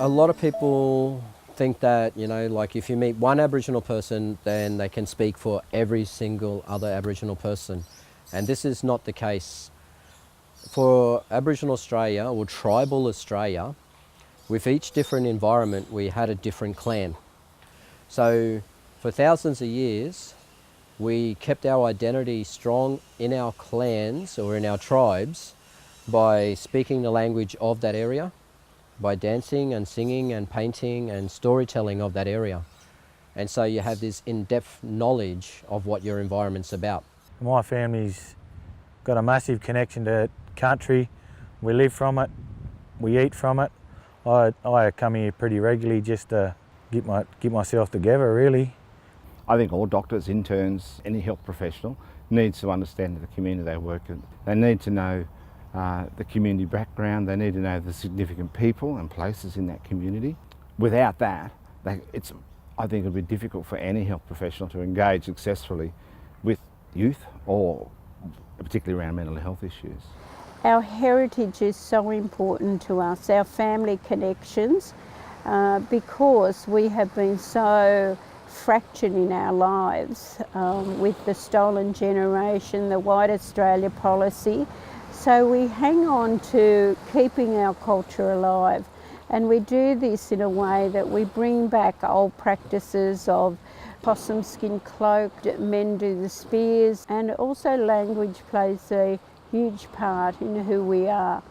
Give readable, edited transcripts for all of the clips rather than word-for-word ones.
A lot of people think that, like if you meet one Aboriginal person, then they can speak for every single other Aboriginal person. And this is not the case. For Aboriginal Australia, or Tribal Australia, with each different environment, we had a different clan. So for thousands of years, we kept our identity strong in our clans or in our tribes by speaking the language of that area, by dancing and singing and painting and storytelling of that area. And so you have this in-depth knowledge of what your environment's about. My family's got a massive connection to country. We live from it, we eat from it. I come here pretty regularly just to get myself together, really. I think all doctors, interns, any health professional needs to understand the community they work in. They need to know the community background, they need to know the significant people and places in that community. Without that, I think it'll be difficult for any health professional to engage successfully with youth, or particularly around mental health issues. Our heritage is so important to us, our family connections, because we have been so fractured in our lives with the stolen generation, the White Australia policy. So we hang on to keeping our culture alive, and we do this in a way that we bring back old practices of possum skin cloak, men do the spears, and also language plays a huge part in who we are.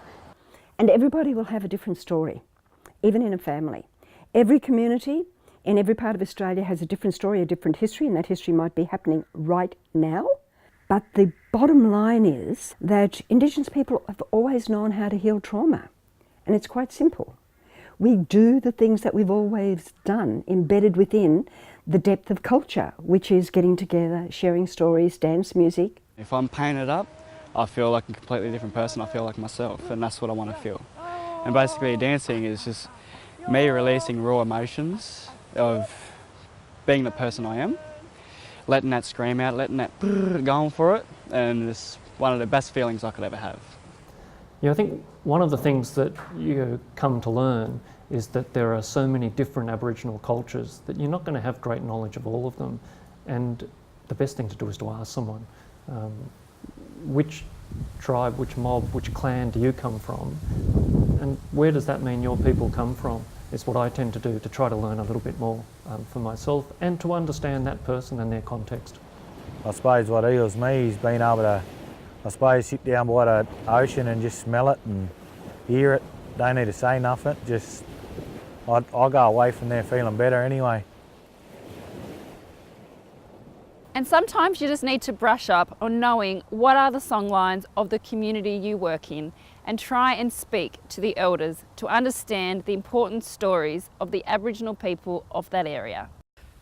And everybody will have a different story, even in a family. Every community in every part of Australia has a different story, a different history, and that history might be happening right now. But the bottom line is that Indigenous people have always known how to heal trauma, and it's quite simple. We do the things that we've always done, embedded within the depth of culture, which is getting together, sharing stories, dance, music. If I'm painted up, I feel like a completely different person. I feel like myself, and that's what I want to feel. And basically dancing is just me releasing raw emotions of being the person I am, letting that scream out, letting that going for it, and it's one of the best feelings I could ever have. Yeah, I think one of the things that you come to learn is that there are so many different Aboriginal cultures that you're not going to have great knowledge of all of them. And the best thing to do is to ask someone, which tribe, which mob, which clan do you come from? And where does that mean your people come from? Is what I tend to do, to try to learn a little bit more for myself and to understand that person and their context. I suppose what heals me is being able to, sit down by the ocean and just smell it and hear it. Don't need to say nothing, just I go away from there feeling better anyway. And sometimes you just need to brush up on knowing what are the songlines of the community you work in, and try and speak to the elders to understand the important stories of the Aboriginal people of that area.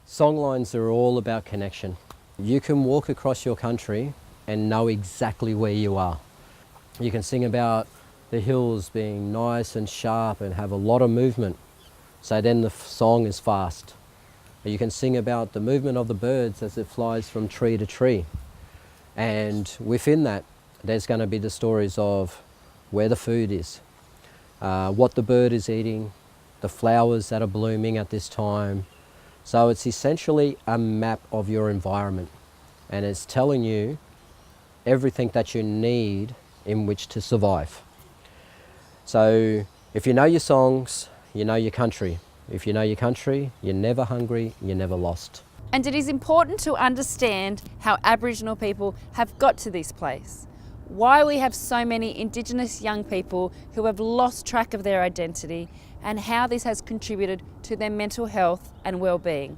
Songlines are all about connection. You can walk across your country and know exactly where you are. You can sing about the hills being nice and sharp and have a lot of movement, so then the song is fast. You can sing about the movement of the birds as it flies from tree to tree. And within that, there's going to be the stories of where the food is, what the bird is eating, the flowers that are blooming at this time. So it's essentially a map of your environment, and it's telling you everything that you need in which to survive. So if you know your songs, you know your country. If you know your country, you're never hungry, you're never lost. And it is important to understand how Aboriginal people have got to this place, why we have so many Indigenous young people who have lost track of their identity, and how this has contributed to their mental health and well-being.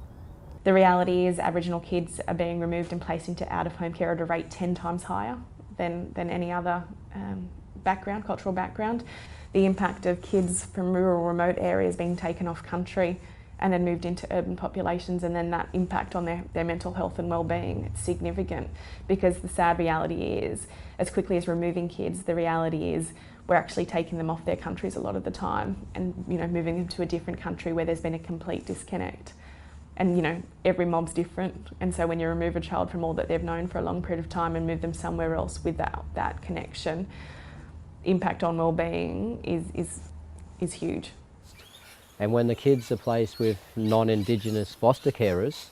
The reality is Aboriginal kids are being removed and placed into out-of-home care at a rate 10 times higher than any other cultural background. The impact of kids from rural, remote areas being taken off country and then moved into urban populations, and then that impact on their mental health and well-being, it's significant, because the sad reality is, as quickly as removing kids, the reality is we're actually taking them off their countries a lot of the time and moving them to a different country where there's been a complete disconnect. And every mob's different, and so when you remove a child from all that they've known for a long period of time and move them somewhere else without that connection, impact on well-being is huge. And when the kids are placed with non-Indigenous foster carers,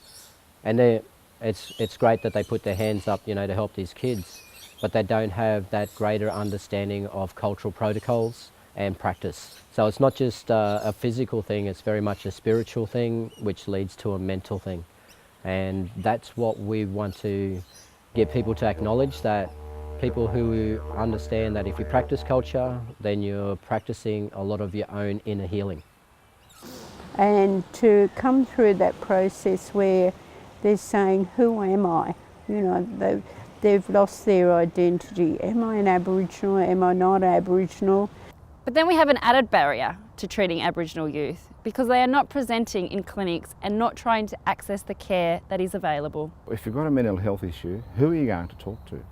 and it's great that they put their hands up, you know, to help these kids, but they don't have that greater understanding of cultural protocols and practice. So it's not just a physical thing, it's very much a spiritual thing, which leads to a mental thing. And that's what we want to get people to acknowledge, that people who understand that if you practice culture, then you're practicing a lot of your own inner healing. And to come through that process where they're saying, who am I? You know, they've lost their identity. Am I an Aboriginal? Am I not Aboriginal? But then we have an added barrier to treating Aboriginal youth because they are not presenting in clinics and not trying to access the care that is available. If you've got a mental health issue, who are you going to talk to?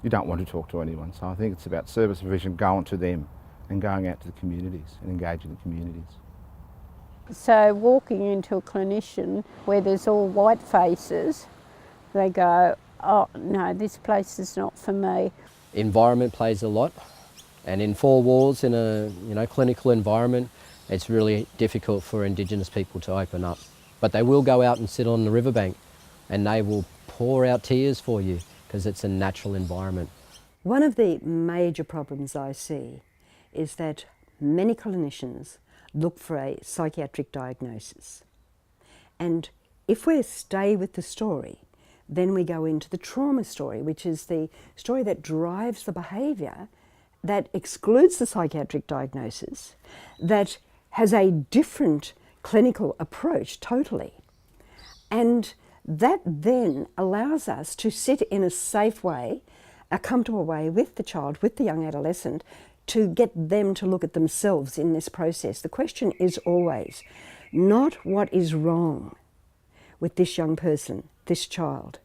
You don't want to talk to anyone, so I think it's about service provision going to them and going out to the communities and engaging the communities. So walking into a clinician where there's all white faces, they go, oh no, this place is not for me. Environment plays a lot, and in 4 walls in a clinical environment, it's really difficult for Indigenous people to open up. But they will go out and sit on the riverbank and they will pour out tears for you because it's a natural environment. One of the major problems I see is that many clinicians look for a psychiatric diagnosis. And if we stay with the story, then we go into the trauma story, which is the story that drives the behaviour, that excludes the psychiatric diagnosis, that has a different clinical approach totally. And that then allows us to sit in a safe way, a comfortable way with the child, with the young adolescent, to get them to look at themselves in this process. The question is always not what is wrong with this young person, this child,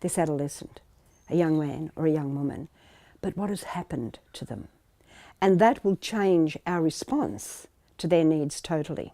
this adolescent, a young man or a young woman, but what has happened to them. And that will change our response to their needs totally.